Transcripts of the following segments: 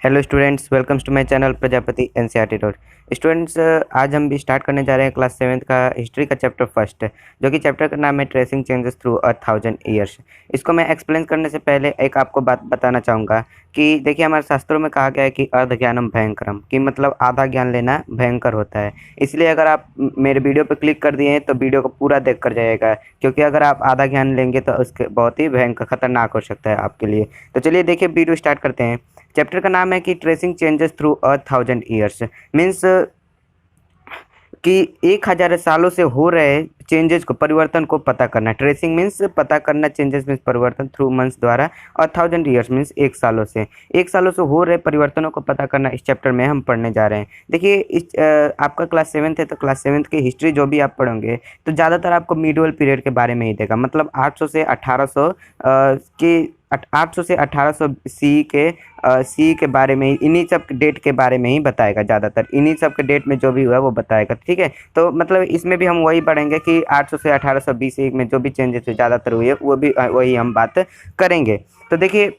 Hello students, welcomes to my channel Prajapati NCERT road. Students, आज हम भी स्टार्ट करने जा रहे हैं क्लास 7th का हिस्ट्री का चैप्टर फर्स्ट, जो कि चैप्टर का नाम है ट्रेसिंग चेंजेस थ्रू 1000 ईयर्स। इसको मैं एक्सप्लेन करने से पहले एक आपको बात बताना चाहूँगा कि देखिए, हमारे शास्त्रों में कहा गया है कि अर्ध ज्ञानम भयंकरम, कि मतलब आधा ज्ञान लेना भयंकर होता है। इसलिए अगर आप मेरे वीडियो पर क्लिक कर दिए हैं तो वीडियो को पूरा देख कर जाइएगा, क्योंकि अगर आप आधा ज्ञान लेंगे तो उसके बहुत ही भयंकर खतरनाक हो सकता है आपके लिए। तो चलिए देखिए, वीडियो स्टार्ट करते हैं। चैप्टर का नाम है कि tracing changes through 1000 years, means कि 1000 सालों से हो रहे चेंजेस को, परिवर्तन को पता करना। ट्रेसिंग मीन्स पता करना, चेंजेस मीन्स परिवर्तन, थ्रू मंथ्स द्वारा, और 1000 ईयर्स मीन्स 1 सालों से, 1 सालों से हो रहे परिवर्तनों को पता करना इस चैप्टर में हम पढ़ने जा रहे हैं। देखिए, इस आपका क्लास 7th है तो क्लास 7th की हिस्ट्री जो भी आप पढ़ोगे तो ज़्यादातर आपको मिडवल पीरियड के बारे में ही देगा, मतलब 800 से 1800 के 800 से 1800 सी के बारे में ही, इन्हीं सब डेट के बारे में ही बताएगा। ज़्यादातर इन्हीं सब के डेट में जो भी हुआ वो बताएगा, ठीक है। तो मतलब इसमें भी हम वही पढ़ेंगे कि 800 से 1820 में जो भी चेंजेस ज़्यादातर हुए वो भी वही हम बात करेंगे। तो देखिए,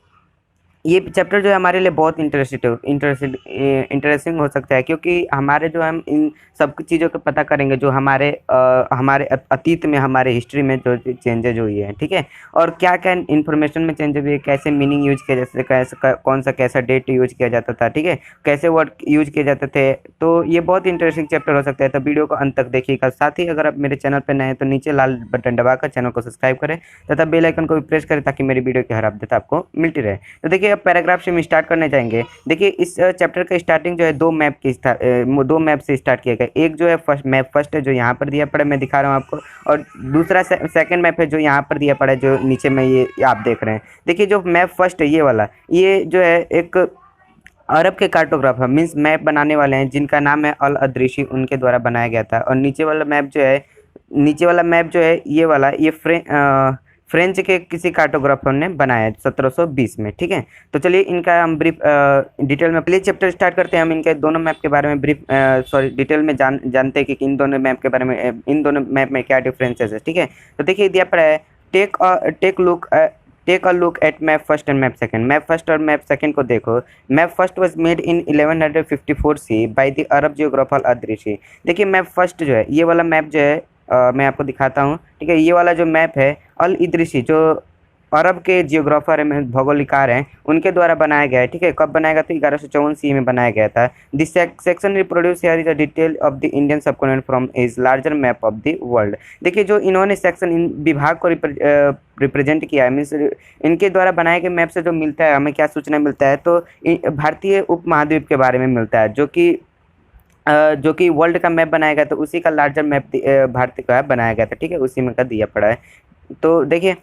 ये चैप्टर जो है हमारे लिए बहुत इंटरेस्टिंग हो सकता है, क्योंकि हमारे जो हम इन सब चीज़ों को पता करेंगे जो हमारे अतीत में, हमारे हिस्ट्री में जो चेंजेज हुई है, ठीक है। और क्या क्या इन्फॉर्मेशन में चेंज हुई है, कैसे मीनिंग यूज किया जाता है, कौन सा कैसा डेट यूज किया जाता था, ठीक है, कैसे वर्ड यूज किए जाते थे। तो ये बहुत इंटरेस्टिंग चैप्टर हो सकता है, तो वीडियो को अंत तक देखिएगा। साथ ही अगर आप मेरे चैनल पर नए हैं तो नीचे लाल बटन दबाकर चैनल को सब्सक्राइब करें तथा बेल आइकन को भी प्रेस करें, ताकि मेरी वीडियो की हर अपडेट आपको मिलती रहे। तो देखिए, अब पैराग्राफ से हम स्टार्ट करने जाएंगे। देखिए, इस चैप्टर का स्टार्टिंग जो है दो मैप से स्टार्ट किया गया। एक जो है फर्स्ट है जो यहाँ पर दिया पड़ा है, मैं दिखा रहा हूँ आपको, और दूसरा सेकंड मैप है जो यहाँ पर दिया पड़ा है, जो नीचे में ये आप देख रहे हैं। देखिए, जो मैप फर्स्ट है ये वाला, ये जो है एक अरब के कार्टोग्राफर मीन्स मैप बनाने वाले हैं, जिनका नाम है अल अदृशी, उनके द्वारा बनाया गया था। और नीचे वाला मैप जो है ये वाला, ये फ्रेंच के किसी कार्टोग्राफर ने बनाया है 1720 में, ठीक है। तो चलिए इनका हम ब्रीफ डिटेल में प्लीज चैप्टर स्टार्ट करते हैं। हम इनके दोनों मैप के बारे में डिटेल में जानते हैं कि इन दोनों मैप के बारे में, इन दोनों मैप में क्या डिफरेंसेस है, ठीक है। तो देखिए, दिया पड़ा है, take a look at map first and map second. Map first और मैप सेकंड को देखो। Map first was made in 1154 C by the Arab geographer Idrisi. देखिए, मैप फर्स्ट जो है ये वाला मैप जो है, मैं आपको दिखाता हूँ, ठीक है। ये वाला जो मैप है अल इदृशी, जो अरब के जियोग्राफर है, भौगोलिकार हैं, उनके द्वारा बनाया गया है, ठीक है। कब बनाया गया था? 1154 सी में बनाया गया था। This section reproduce here is a detail of the Indian subcontinent from is larger map of the world. देखिए, जो इन्होंने सेक्शन, इन विभाग को रिप्रेजेंट किया है, मीन्स इनके द्वारा बनाए गए मैप से जो मिलता है हमें क्या सूचना मिलता है, तो भारतीय उपमहाद्वीप के बारे में मिलता है, जो कि वर्ल्ड का मैप बनाया गया था, उसी का लार्जर मैप भारत का बनाया गया था, ठीक है, उसी में का दिया पड़ा है। तो देखिए,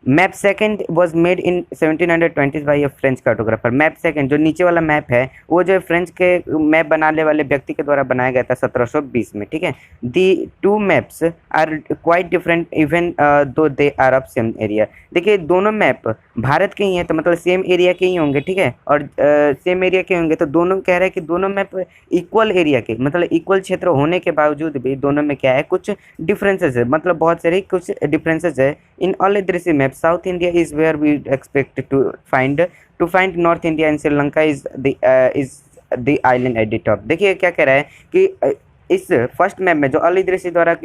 map second was made in 1720 by a French cartographer. Map second जो नीचे वाला मैप है वो जो फ्रेंच के मैप बनाने वाले व्यक्ति के द्वारा बनाया गया था 1720 में, ठीक है। The two maps are quite different even though they are of same area. देखिए, दोनों मैप भारत के ही हैं, तो मतलब सेम एरिया के ही होंगे, ठीक है, और सेम एरिया के होंगे, तो दोनों कह रहे हैं कि दोनों मैप इक्वल एरिया के, मतलब इक्वल क्षेत्र होने के बावजूद भी दोनों में क्या है, कुछ डिफरेंसेस है, मतलब बहुत सारे कुछ डिफरेंसेस है। इन ऑल दृश्य map south India is where we expect to find north India and Sri Lanka is the island at the top. देखिए, क्या कह रहा है कि इस फर्स्ट मैप में जो अल इदृशी द्वारा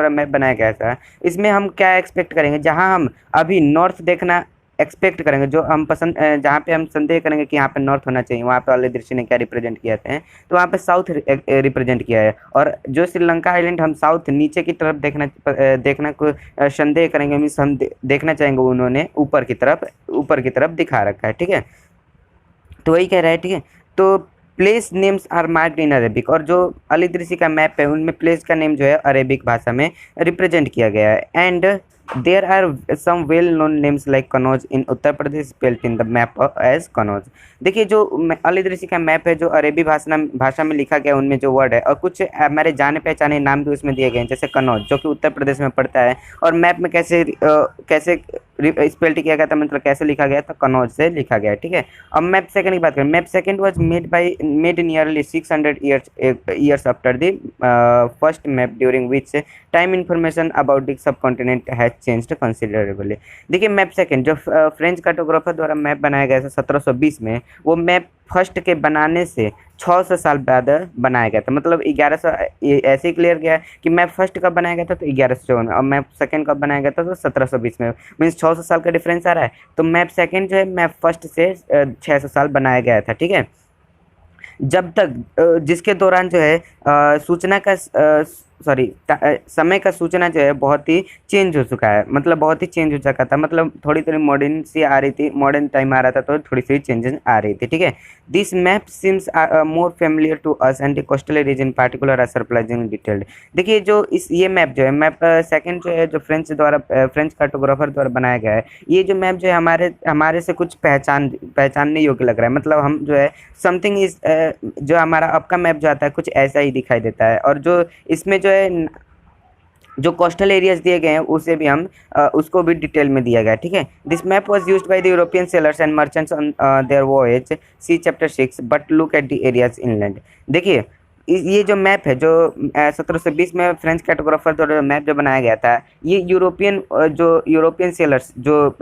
मैप बनाया गया था, इसमें हम क्या एक्सपेक्ट करेंगे, जहां हम अभी नॉर्थ देखना एक्सपेक्ट करेंगे, जो हम जहाँ पे हम संदेह करेंगे कि यहाँ पे नॉर्थ होना चाहिए, वहाँ पे अल इदृशी ने क्या रिप्रेजेंट किया है, तो वहाँ पे साउथ रिप्रेजेंट किया है। और जो श्रीलंका आइलैंड हम साउथ नीचे की तरफ देखना को संदेह करेंगे, मीन्स हम देखना चाहेंगे, उन्होंने ऊपर की तरफ दिखा रखा है, ठीक है। तो वही कह रहा है, ठीक है। तो place names are marked in Arabic, और जो अल इदृशी का मैप है उनमें प्लेस का नेम जो है अरेबिक भाषा में रिप्रेजेंट किया गया है। And there are some well known names like Kanauj in Uttar Pradesh spelled in the map as Kanauj. देखिए, जो अल इदृशी का मैप है जो अरेबी भाषा में लिखा गया, उनमें जो वर्ड है और कुछ हमारे जाने पहचाने नाम भी उसमें दिए गए हैं, जैसे कनौज जो कि उत्तर प्रदेश में पड़ता है, और मैप में कैसे स्पेल्ड किया गया था, मतलब कैसे लिखा गया था, कनौज से लिखा गया है, ठीक है। अब मैप सेकंड की बात करें। Map second was made nearly 600 years after the first map, during which time information about the sub continent has has changed considerably. देखिए मैप सेकंड जो फ्रेंच कार्टोग्राफर द्वारा मैप बनाया गया था 1720 में, वो मैप फर्स्ट के बनाने से 600 साल बाद बनाया गया था। मतलब 1100 ऐसे ही क्लियर गया कि मैप फर्स्ट कब बनाया गया था तो 1154 में, और मैप सेकंड कब बनाया गया था तो 1720 में, मीन्स 600 साल का डिफरेंस आ रहा है। तो मैप सेकंड जो है मैप फर्स्ट से 600 साल बनाया गया था, ठीक है। जब तक जिसके दौरान जो है सूचना का समय का सूचना जो है बहुत ही चेंज हो चुका है, मतलब बहुत ही चेंज हो चुका था, मतलब थोड़ी थोड़ी मॉडर्न सी आ रही थी, मॉडर्न टाइम आ रहा था तो थोड़ी सी चेंजेस आ रही थी, ठीक है। This map seems more familiar to us and the coastal region particular are surprising detailed. देखिए जो ये मैप जो है मैप सेकंड जो है जो फ्रेंच कार्टोग्राफर द्वारा बनाया गया है, ये जो मैप जो है हमारे से कुछ पहचानने योग्य लग रहा है। मतलब हम जो है समथिंग इज जो हमारा आपका मैप जो आता है कुछ ऐसा ही दिखाई देता है, और जो इसमें जो है जो कोस्टल एरियाज दिए गए हैं उसे भी हम उसको भी डिटेल में दिया गया है, ठीक है। This map was used by the European sailors and merchants on their voyage, see chapter 6, but look at the areas inland. देखिए ये जो मैप है जो 1720 में फ्रेंच कार्टोग्राफर द्वारा मैप जो बनाया गया था, ये यूरोपियन सेलर्स जो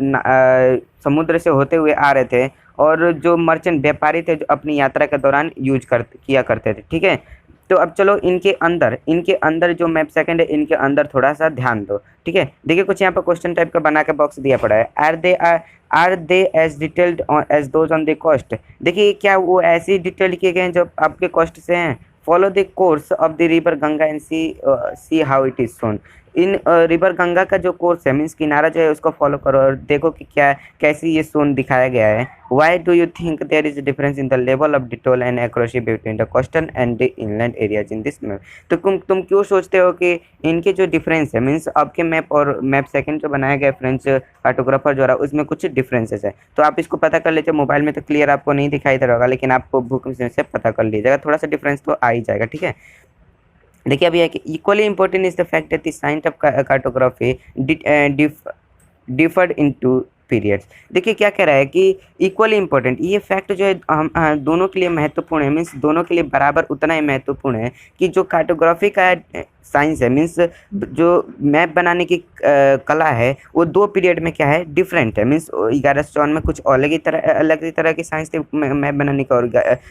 समुद्र से होते हुए आ रहे थे, और जो मर्चेंट व्यापारी थे जो अपनी यात्रा के दौरान किया करते थे, ठीक है। तो अब चलो इनके अंदर जो मैप सेकंड है इनके अंदर थोड़ा सा ध्यान दो, ठीक है। देखिए कुछ यहाँ पर क्वेश्चन टाइप का बना के बॉक्स दिया पड़ा है। Are they as detailed as those on the coast. देखिए क्या वो ऐसे डिटेल्ड किए गए हैं जो आपके कोस्ट से हैं। Follow the course of the river Ganga and see how it is shown. In river Ganga का जो कोर्स है मीन्स किनारा जो है उसको फॉलो करो और देखो कि कैसी ये सोन दिखाया गया है। Why do you think there is difference in the level of detail and accuracy between the coastal and the inland areas in this map. तो तुम क्यों सोचते हो कि इनके जो डिफरेंस है मीन्स आपके मैप और मैप सेकंड जो बनाया गया फ्रेंच कार्टोग्राफर द्वारा उसमें कुछ डिफरेंसेस है। तो आप इसको पता कर लीजिए। मोबाइल में तो क्लियर आपको नहीं दिखाई दे रहा होगा, लेकिन आपको बुक से पता कर लीजिएगा, थोड़ा सा डिफरेंस तो आ ही जाएगा, ठीक है। देखिए अभी है कि equally important is the fact that the science of cartography deferred into periods. देखिए क्या कह रहा है कि इक्वली इंपॉर्टेंट ये फैक्ट जो है हम दोनों के लिए महत्वपूर्ण है, मीन्स दोनों के लिए बराबर उतना ही महत्वपूर्ण है कि जो कार्टोग्राफी का साइंस है मीन्स जो मैप बनाने की कला है वो दो पीरियड में क्या है डिफरेंट है। मीन्स 1154 में कुछ अलग ही तरह की साइंस थी मैप बनाने का, और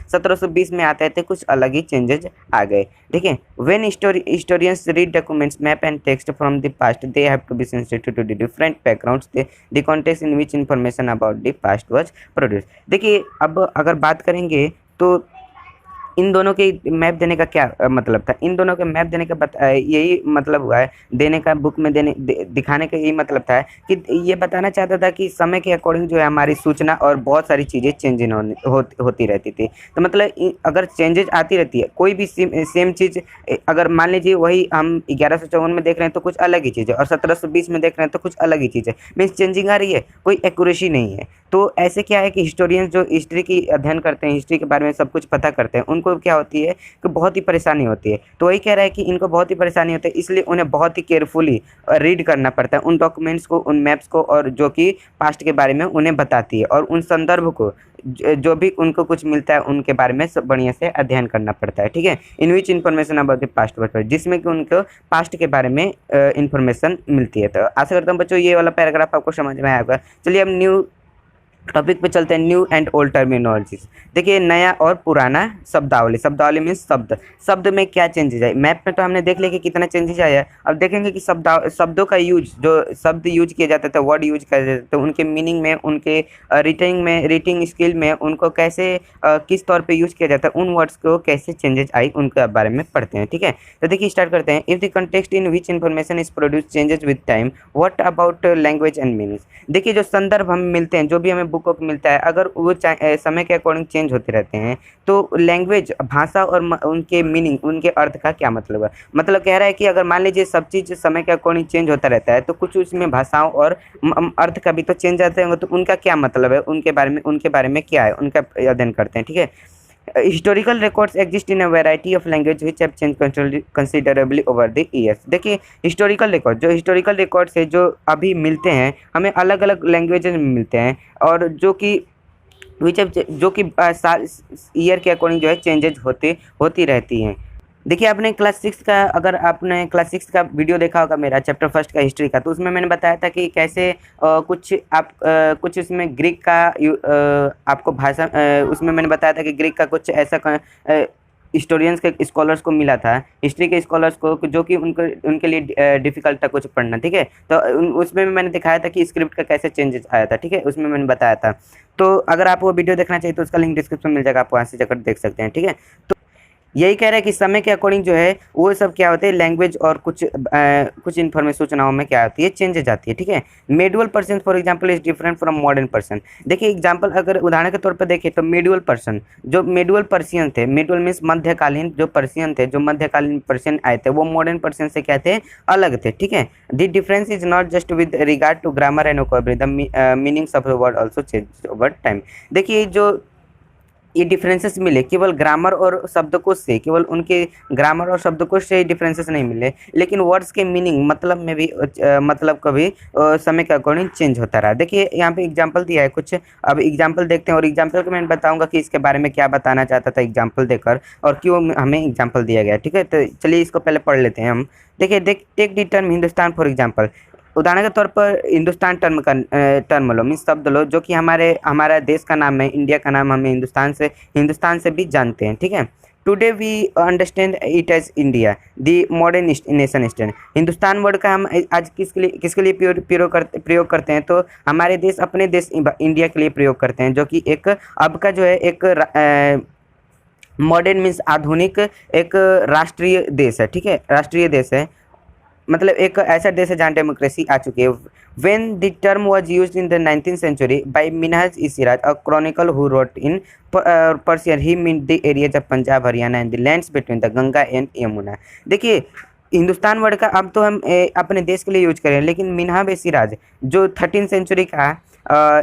1720 में आते थे कुछ अलग ही चेंजेस आ गए, ठीक है। When historians read documents map and text from the past they have to be sensitive to the different backgrounds the context in which information about the past was produce. देखिए अब अगर बात करेंगे तो इन दोनों के मैप देने का क्या मतलब था। इन दोनों के मैप देने का यही मतलब हुआ है, देने का बुक में दिखाने का यही मतलब था कि ये बताना चाहता था कि समय के अकॉर्डिंग जो है हमारी सूचना और बहुत सारी चीज़ें चेंज होती रहती थी। तो मतलब अगर चेंजेस आती रहती है कोई भी सेम चीज़, अगर मान लीजिए वही हम 1154 में देख रहे हैं तो कुछ अलग ही चीज़ है, और 1720 में देख रहे हैं तो कुछ अलग ही चीज़ है, मीन्स चेंजिंग आ रही है, कोई एक्यूरेसी नहीं है। तो ऐसे क्या है कि हिस्टोरियंस जो हिस्ट्री की अध्ययन करते हैं, हिस्ट्री के बारे में सब कुछ पता करते हैं, उनको क्या होती है कि बहुत ही परेशानी होती है। तो वही कह रहा है कि इनको बहुत ही परेशानी होती है, इसलिए उन्हें बहुत ही केयरफुली रीड करना पड़ता है उन डॉक्यूमेंट्स को, उन मैप्स को, और जो कि पास्ट के बारे में उन्हें बताती है, और उन संदर्भ को जो भी उनको कुछ मिलता है उनके बारे में सब बढ़िया से अध्ययन करना पड़ता है, ठीक है। In which information about the past world, जिसमें कि उनको पास्ट के बारे में इन्फॉर्मेशन मिलती है। तो आशा करता हूँ बच्चों ये वाला पैराग्राफ आपको समझ में आया होगा। चलिए अब न्यू टॉपिक पे चलते हैं, न्यू एंड ओल्ड टर्मिनोलॉजीज। देखिए नया और पुराना शब्दावली मीन्स शब्द में क्या चेंजेस आए। मैप में तो हमने देख लिया कि कितना चेंजेस आया है, अब देखेंगे कि शब्दों का यूज, जो शब्द यूज किए जाते थे, वर्ड यूज किए जाते थे, उनके मीनिंग में, उनके रीडिंग स्किल में उनको कैसे किस तौर पे यूज किया जाता है, उन वर्ड्स को कैसे चेंजेस आई उनके बारे में पढ़ते हैं, ठीक है। तो देखिए स्टार्ट करते हैं। If the context in which information is produce changes with time, what about language and meanings. देखिए जो संदर्भ हम मिलते हैं, जो भी हमें बुक मिलता है, अगर वो समय के अकॉर्डिंग चेंज होते रहते हैं तो लैंग्वेज, भाषा और उनके मीनिंग, उनके अर्थ का क्या मतलब है। मतलब कह रहा है कि अगर मान लीजिए सब चीज़ समय के अकॉर्डिंग चेंज होता रहता है तो कुछ उसमें भाषाओं और अर्थ का भी तो चेंज आते होंगे, तो उनका क्या मतलब है, उनके बारे में क्या है, उनका अध्ययन करते हैं, ठीक है। Historical records exist in a variety of language which have change considerably over the years. देखिए हिस्टोरिकल रिकॉर्ड्स है जो अभी मिलते हैं हमें अलग अलग लैंग्वेजेस में मिलते हैं, और जो कि ईयर के अकॉर्डिंग जो है चेंजेज होती रहती हैं। देखिए आपने क्लास 6 का, अगर आपने क्लास 6 का वीडियो देखा होगा मेरा चैप्टर फर्स्ट का हिस्ट्री का, तो उसमें मैंने बताया था कि कैसे कुछ उसमें ग्रीक का आपको भाषा, उसमें मैंने बताया था कि ग्रीक का कुछ ऐसा हिस्टोरियंस के स्कॉलर्स को मिला था, हिस्ट्री के स्कॉलर्स को, जो कि उनके लिए डिफिकल्ट था कुछ पढ़ना, ठीक है। तो उसमें मैंने दिखाया था कि स्क्रिप्ट का कैसे चेंजेस आया था, ठीक है, उसमें मैंने बताया था। तो अगर आप वो वीडियो देखना चाहिए तो उसका लिंक डिस्क्रिप्शन में मिल जाएगा, आप वहाँ से जाकर देख सकते हैं, ठीक है। तो यही कह रहा है कि समय के अकॉर्डिंग जो है वो सब क्या होते हैं, लैंग्वेज और कुछ इन्फॉर्मेशन सूचनाओं में क्या होती है, चेंजेज आती है, ठीक है। Medieval person for example is different from modern person. देखिए एग्जांपल अगर उदाहरण के तौर पर देखें तो मेडुअल पर्सन, जो मेडुअल पर्सियन थे, मेडुअल मीन्स मध्यकालीन, जो पर्सियन थे, जो मध्यकालीन पर्सियन आए थे, वो मॉडर्न पर्सन से क्या थे, अलग थे, ठीक है। The difference is not just with regard to grammar and vocabulary, the meanings of the word also change over time. देखिए जो ये डिफरेंसेस मिले केवल ग्रामर और शब्दकोश से, केवल उनके ग्रामर और शब्दकोश से डिफरेंसेस नहीं मिले, लेकिन वर्ड्स के मीनिंग, मतलब में भी मतलब कभी समय के अकॉर्डिंग चेंज होता रहा। देखिए यहाँ पे एग्जांपल दिया है कुछ, अब एग्जांपल देखते हैं, और एग्जांपल को मैं बताऊंगा कि इसके बारे में क्या बताना चाहता था एग्जांपल देकर, और क्यों हमें एग्जांपल दिया गया, ठीक है। तो चलिए इसको पहले पढ़ लेते हैं हम। देखिए take the term Hindustan for example. उदाहरण के तौर पर हिंदुस्तान टर्म लो, मीन्स शब्द लो, जो कि हमारा देश का नाम है, इंडिया का नाम, हम हिंदुस्तान से भी जानते हैं, ठीक है। Today we understand it as India the modern nation state. Hindustan word का हम आज किसके लिए प्रयोग करते हैं, तो हमारे देश, अपने देश इंडिया के लिए प्रयोग करते हैं, जो कि एक अब का जो है एक मॉडर्न मीन्स आधुनिक एक राष्ट्रीय देश है, ठीक है, राष्ट्रीय देश है, मतलब एक ऐसा देश है जहाँ डेमोक्रेसी आ चुकी है। When the term was used in the 19th century by Minhaj-e-Siraj, a chronicler who wrote in Persian, he meant the areas of Punjab, Haryana and the lands between the Ganga and Yamuna। देखिए Hindustan word का अब तो हम अपने देश के लिए use करें, लेकिन मिन्हाज-ए-सिराज जो 13th सेंचुरी का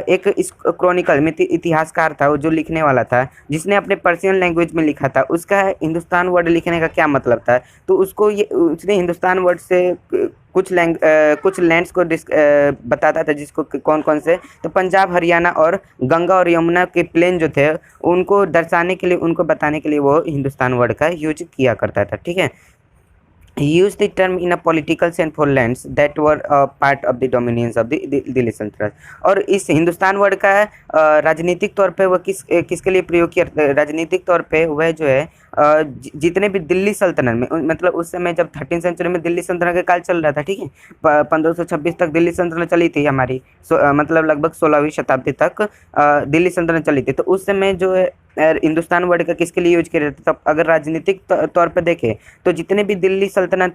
एक इस क्रॉनिकल में इतिहासकार था, वो जो लिखने वाला था, जिसने अपने पर्शियन लैंग्वेज में लिखा था, उसका हिंदुस्तान वर्ड लिखने का क्या मतलब था, तो उसने हिंदुस्तान वर्ड से कुछ लैंड्स को बताता था, जिसको कौन कौन से, तो पंजाब, हरियाणा और गंगा और यमुना के प्लेन जो थे, उनको दर्शाने के लिए, उनको बताने के लिए वो हिंदुस्तान वर्ड का यूज किया करता था, ठीक है। He used the term in a political sense for lands that were part of the dominions of the Delhi सल्तनत। और इस हिंदुस्तान वर्ड का राजनीतिक तौर पे वह किसके लिए प्रयोग किया, राजनीतिक तौर पे वह जो है जितने भी दिल्ली सल्तनत में, मतलब उस समय जब 13th सेंचुरी में दिल्ली सल्तनत का काल चल रहा था, ठीक है, 1526 तक दिल्ली सल्तनत चली थी हमारी, मतलब लगभग 16वीं शताब्दी तक दिल्ली सल्तनत चली थी। तो उस समय जो है हिंदुस्तान वर्ड का किसके लिए यूज किया जाता था, तब अगर राजनीतिक तौर पर देखें तो जितने भी दिल्ली सल्तनत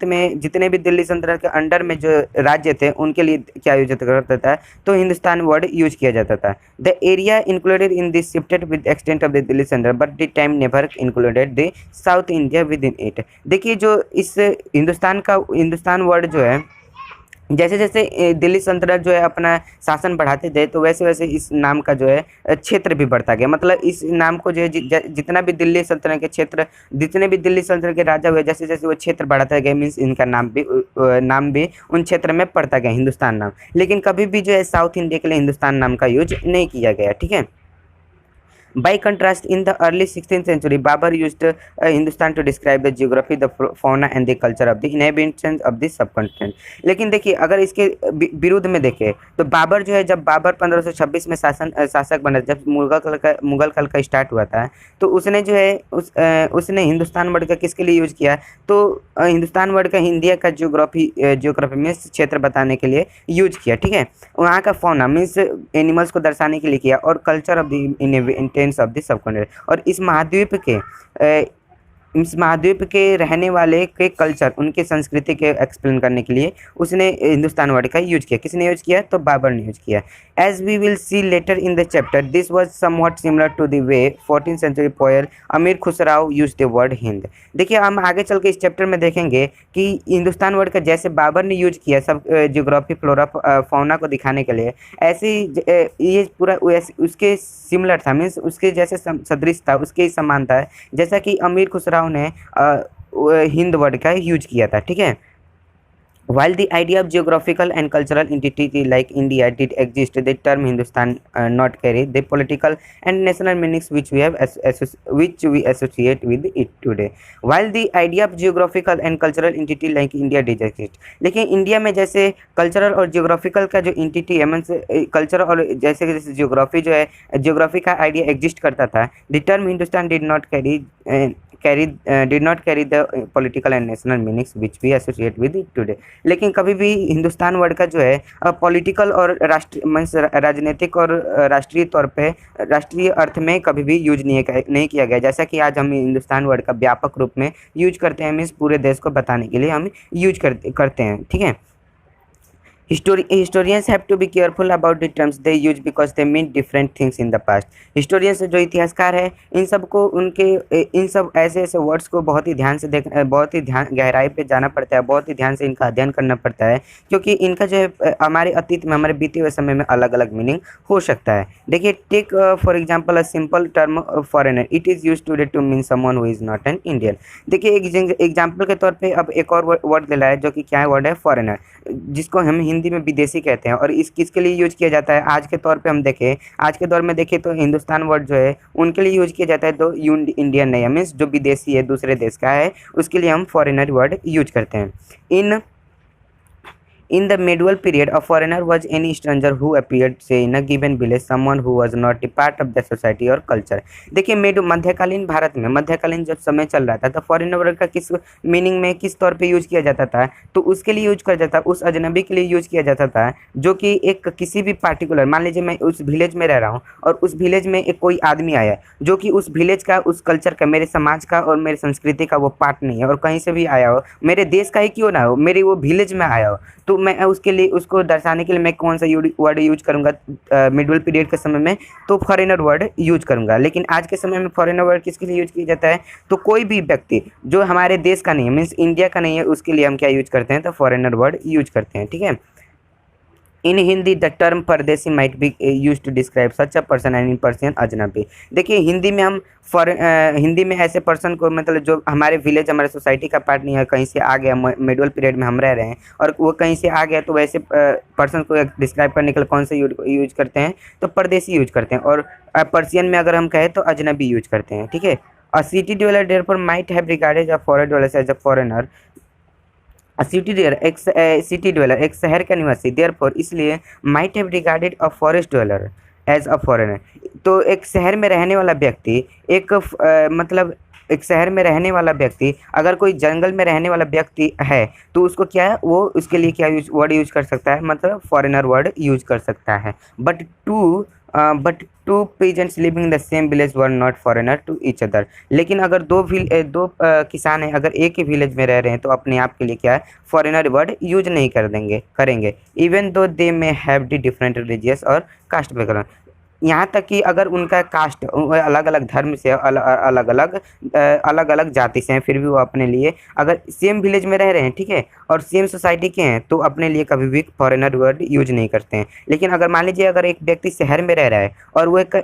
के अंडर में जो राज्य थे, उनके लिए क्या यूज करता था, तो हिंदुस्तान वर्ड यूज किया जाता था। The area included in this shifted with extent of the Delhi sultanate, but the time never included the south India within it. देखिए जो इस हिंदुस्तान वर्ड जो है, जैसे जैसे दिल्ली सल्तनत जो है अपना शासन बढ़ाते थे, तो वैसे वैसे इस नाम का जो है क्षेत्र भी बढ़ता गया, मतलब इस नाम को जो है जितना भी दिल्ली सल्तनत के क्षेत्र, जितने भी दिल्ली सल्तनत के राजा हुए, जैसे जैसे वो क्षेत्र बढ़ाता गया, मीन्स इनका नाम भी उन क्षेत्र में पड़ता गया हिंदुस्तान नाम, लेकिन कभी भी जो है साउथ इंडिया के लिए हिंदुस्तान नाम का यूज नहीं किया गया, ठीक है। By contrast, in the early 16th century, Babur used Hindustan to describe the geography, the fauna and the culture of the inhabitants of the subcontinent। लेकिन देखिए अगर इसके विरुद्ध में देखें तो बाबर जो है, जब बाबर 1526 में शासक बना, जब मुगल काल का स्टार्ट हुआ था, तो उसने जो है उसने हिंदुस्तान वर्ड का किसके लिए यूज किया, तो हिंदुस्तान वर्ड का इंडिया का जियोग्राफी में क्षेत्र बताने के लिए यूज किया, ठीक है। वहाँ का फौना मीन्स एनिमल्स को दर्शाने के लिए किया, और culture of the of the subcontinent, और इस महाद्वीप के रहने वाले के कल्चर, उनके संस्कृति के एक्सप्लेन करने के लिए उसने हिंदुस्तान वर्ड का यूज किया। किसने यूज किया, तो बाबर ने यूज किया। As we will see later in the chapter, this was somewhat similar to the way 14th century poet Amir Khusrau use the word Hind. देखिए हम आगे चल के इस चैप्टर में देखेंगे कि हिंदुस्तान वर्ड का जैसे बाबर ने यूज किया सब जियोग्राफी, फ्लोरा, फौना को दिखाने के लिए, ऐसे ये पूरा उसके सिमिलर था, मीन्स उसके जैसे सदृश था, उसके समान था, जैसा कि अमीर खुसराव ने हिंद वर्ड का यूज किया था, ठीक है। While the idea of geographical and cultural entity like India did exist, the term Hindustan not carry the political and national meanings which which we associate with it today. While the idea of geographical and cultural entity like India did exist, लेकिन India में जैसे cultural और geographical का जो entity है means culture और जैसे geography जो है जियोग्राफी का आइडिया एग्जिस्ट करता था, the term Hindustan did not carry the political and national meanings which we associate with it today. लेकिन कभी भी हिंदुस्तान वर्ड का जो है पॉलिटिकल और राजनीतिक और राष्ट्रीय तौर पे राष्ट्रीय अर्थ में कभी भी यूज नहीं किया गया, जैसा कि आज हम हिंदुस्तान वर्ड का व्यापक रूप में यूज करते हैं, मीन्स पूरे देश को बताने के लिए हम यूज करते हैं। ठीक है, historians have to be careful about the terms they use because they mean different things in the past. historians जो इतिहासकार है इन सब ऐसे वर्ड्स को बहुत ही ध्यान गहराई पे जाना पड़ता है, बहुत ही ध्यान से इनका अध्ययन करना पड़ता है, क्योंकि इनका जो है हमारे अतीत में हमारे बीते हुए समय में अलग अलग मीनिंग हो सकता है। देखिए, take for example a simple term foreigner, it is use today to mean someone who is not an Indian. देखिए, एग्जाम्पल के तौर पर अब एक और वर्ड ले लाया जो कि क्या है, वर्ड है फॉरेनर, जिसको हम हिंदी में विदेशी कहते हैं। और इस किसके लिए यूज किया जाता है, आज के तौर पे हम देखें, आज के दौर में देखें तो हिंदुस्तान वर्ड जो है उनके लिए यूज किया जाता है, तो इंडियन नहीं है, मीन्स जो विदेशी है दूसरे देश का है उसके लिए हम फॉरेनर वर्ड यूज करते हैं। In the medieval period, a foreigner was any stranger who appeared, say, in a given village, someone who was not a part of the society or culture. देखिए, मध्यकालीन भारत में मध्यकालीन जब समय चल रहा था तो फॉरेनर वर्ड का किस मीनिंग में किस तौर पे यूज किया जाता था, तो उसके लिए यूज किया जाता था, उस अजनबी के लिए यूज किया जाता था जो कि एक किसी भी पार्टिकुलर, मान लीजिए मैं उस विलेज में रह रहा हूँ और उस विलेज में एक कोई आदमी आया जो कि उस विलेज का, उस कल्चर का, मेरे समाज का और मेरे संस्कृति का वो पार्ट नहीं है और कहीं से भी आया हो, मेरे देश का ही क्यों ना हो, मेरे वो विलेज में आया हो, तो मैं उसके लिए उसको दर्शाने के लिए मैं कौन सा वर्ड यूज करूंगा मिडिवल पीरियड के समय में, तो फॉरेनर वर्ड यूज करूंगा। लेकिन आज के समय में फॉरेनर वर्ड किसके लिए यूज किया जाता है, तो कोई भी व्यक्ति जो हमारे देश का नहीं है, मीन्स इंडिया का नहीं है, उसके लिए हम क्या यूज करते हैं, तो फॉरेनर वर्ड यूज करते हैं। ठीक है, in Hindi the term pardesi might be use to describe such a person and in person ajnabi. देखिए, हिंदी में हम हिंदी में ऐसे पर्सन को, मतलब जो हमारे विलेज हमारे सोसाइटी का पार्ट नहीं है, कहीं से आ गया, मिडिवल पीरियड में हम रह रहे हैं और वो कहीं से आ गया, तो वैसे पर्सन को डिस्क्राइब करने के लिए कौन से यूज करते हैं, तो परदेसी यूज करते हैं। और पर्सियन में अगर हम कहें तो अजनबी यूज करते हैं। ठीक है, a city dweller therefore might have regarded a foreign dweller as a foreigner. City dweller एक शहर का निवासी, देयरफॉर इसलिए might have regarded a forest dweller as a foreigner. तो एक शहर में रहने वाला व्यक्ति मतलब एक शहर में रहने वाला व्यक्ति अगर कोई जंगल में रहने वाला व्यक्ति है तो उसको क्या है, वो उसके लिए क्या वर्ड यूज कर सकता है, मतलब फॉरेनर वर्ड यूज कर सकता है। But two peasants living the same village were not foreigner to each other. लेकिन अगर दो किसान हैं, अगर एक ही विलेज में रह रहे हैं तो अपने आप के लिए क्या है, फॉरेनर वर्ड यूज नहीं करेंगे even though they may have the different religious और कास्ट बैकग्राउंड। यहाँ तक कि अगर उनका कास्ट अलग अलग धर्म से अलग अलग जाति से हैं, फिर भी वो अपने लिए अगर सेम विलेज में रह रहे हैं, ठीक है, और सेम सोसाइटी के हैं, तो अपने लिए कभी भी फॉरेनर वर्ड यूज नहीं करते हैं। लेकिन अगर मान लीजिए अगर एक व्यक्ति शहर में रह रहा है और वो एक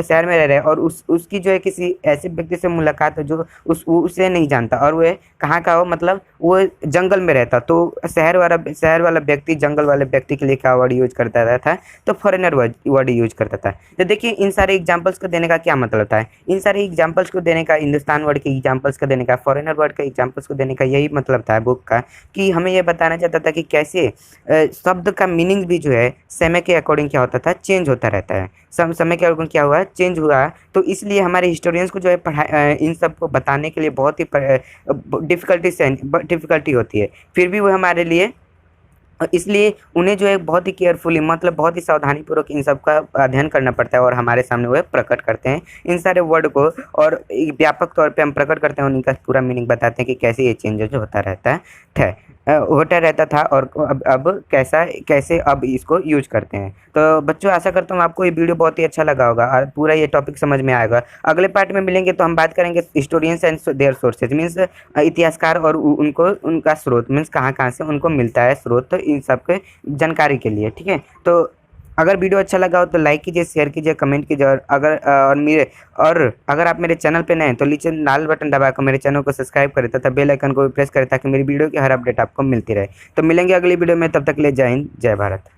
शहर में रह रहा है और उसकी जो है किसी ऐसे व्यक्ति से मुलाकात है जो उसे नहीं जानता और वो कहाँ का हो, मतलब वो जंगल में रहता, तो शहर वाला व्यक्ति जंगल वाले व्यक्ति के लिए क्या वर्ड यूज करता था, तो फॉरेनर वर्ड यूज करता था। तो देखिए, इन सारे एग्जांपल्स को देने का क्या मतलब था, इन सारे एग्जांपल्स को देने का, हिंदुस्तान वर्ड के एग्जांपल्स को देने का, फॉरेनर वर्ड के एग्जांपल्स को देने का यही मतलब था बुक का, कि हमें यह बताना चाहता था कि कैसे शब्द का मीनिंग भी जो है समय के अकॉर्डिंग क्या होता था, चेंज होता रहता है। समय के अकॉर्डिंग क्या हुआ, चेंज हुआ। तो इसलिए हमारे हिस्टोरियंस को जो है इन सब को बताने के लिए बहुत ही डिफ़िकल्टी होती है, फिर भी वो हमारे लिए, इसलिए उन्हें जो है बहुत ही केयरफुली, मतलब बहुत ही सावधानीपूर्वक इन सब का अध्ययन करना पड़ता है और हमारे सामने वो प्रकट करते हैं इन सारे वर्ड को, और व्यापक तौर पे हम प्रकट करते हैं, उनका पूरा मीनिंग बताते हैं कि कैसे ये चेंजेस होता रहता था और अब कैसे अब इसको यूज करते हैं। तो बच्चों, आशा करता हूँ आपको ये वीडियो बहुत ही अच्छा लगा होगा और पूरा ये टॉपिक समझ में आएगा। अगले पार्ट में मिलेंगे तो हम बात करेंगे historians and their sources, means इतिहासकार और उनका स्रोत, मीन्स कहाँ से उनको मिलता है स्रोत, तो इन सब के जानकारी के लिए। ठीक है, तो अगर वीडियो अच्छा लगा हो तो लाइक कीजिए, शेयर कीजिए, कमेंट कीजिए, और अगर आप मेरे चैनल पे नए हैं तो नीचे लाल बटन दबाकर मेरे चैनल को सब्सक्राइब करें तथा बेल आइकन को भी प्रेस करें ताकि मेरी वीडियो की हर अपडेट आपको मिलती रहे। तो मिलेंगे अगली वीडियो में, तब तक के लिए जय हिंद, जय भारत।